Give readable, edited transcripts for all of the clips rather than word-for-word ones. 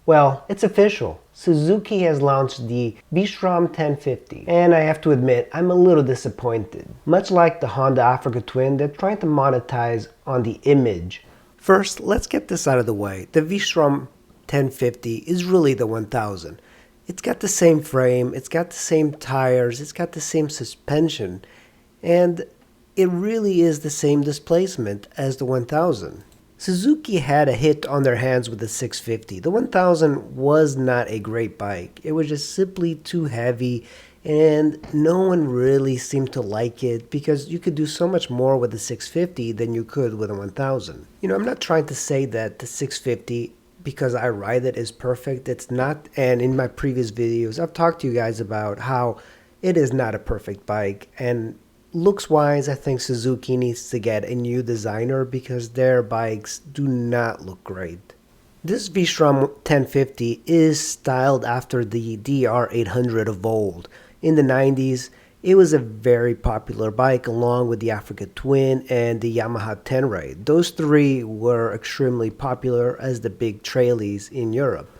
Well, it's official. Suzuki has launched the vstrom 1050, and I have to admit, I'm a little disappointed. Much like the Honda Africa Twin, they're trying to monetize on the image. First, let's get this out of the way. The vstrom 1050 is really the 1000. It's got the same frame, it's got the same tires, it's got the same suspension, and it really is the same displacement as the 1000. Suzuki had a hit on their hands with the 650. The 1000 was not a great bike. It was just simply too heavy, and no one really seemed to like it because you could do so much more with the 650 than you could with a 1000. I'm not trying to say that the 650, because I ride it, is perfect. It's not, and in my previous videos, I've talked to you guys about how it is not a perfect bike, and looks wise, I think Suzuki needs to get a new designer because their bikes do not look great. This vstrom 1050 is styled after the DR800 of old. In the 90s, it was a very popular bike along with the Africa Twin and the Yamaha Tenere. Those three were extremely popular as the big trailies in Europe.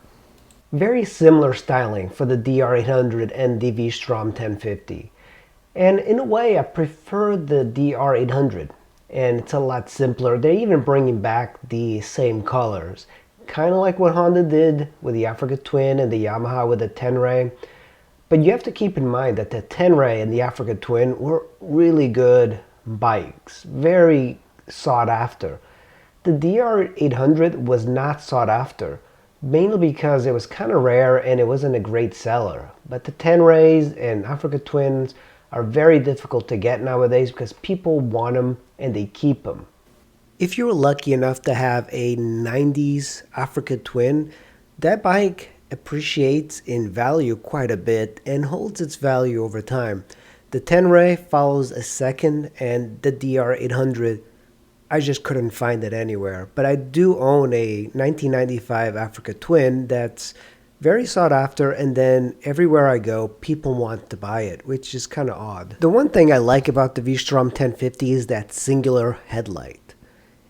Very similar styling for the DR800 and the vstrom 1050. And in a way, I prefer the DR800, and it's a lot simpler. They're even bringing back the same colors, kind of like what Honda did with the Africa Twin and the Yamaha with the Tenere. But you have to keep in mind that the Tenere and the Africa Twin were really good bikes, very sought after. The DR800 was not sought after, mainly because it was kind of rare and it wasn't a great seller. But the Teneres and Africa Twins are very difficult to get nowadays because people want them and they keep them. If you're lucky enough to have a 90s Africa Twin, that bike appreciates in value quite a bit and holds its value over time. The Tenere follows a second, and the DR800, I just couldn't find it anywhere. But I do own a 1995 Africa Twin that's very sought after, and then everywhere I go, people want to buy it, which is kind of odd. The one thing I like about the vstrom 1050 is that singular headlight.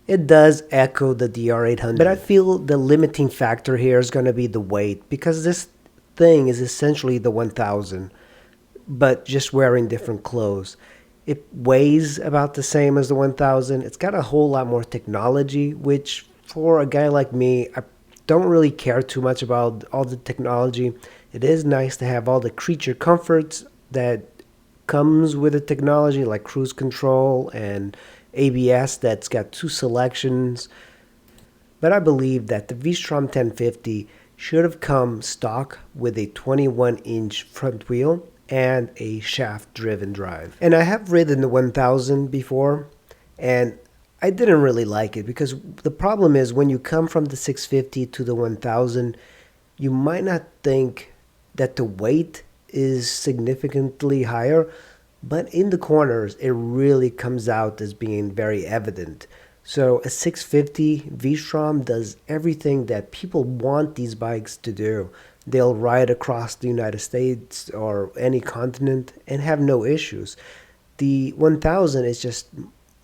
It does echo the DR800, but I feel the limiting factor here is going to be the weight, because this thing is essentially the 1000, but just wearing different clothes. It weighs about the same as the 1000. It's got a whole lot more technology, which for a guy like me, I don't really care too much about all the technology. It is nice to have all the creature comforts that comes with the technology, like cruise control and ABS that's got 2 selections. But I believe that the vstrom 1050 should have come stock with a 21-inch front wheel and a shaft-driven drive. And I have ridden the 1000 before, and I didn't really like it because the problem is when you come from the 650 to the 1000, you might not think that the weight is significantly higher, but in the corners, it really comes out as being very evident. So a 650 vstrom does everything that people want these bikes to do. They'll ride across the United States or any continent and have no issues. The 1000 is just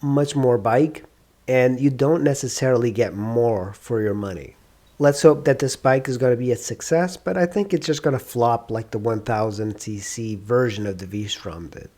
much more bike, and you don't necessarily get more for your money. Let's hope that this bike is going to be a success, but I think it's just going to flop like the 1000cc version of the vstrom did.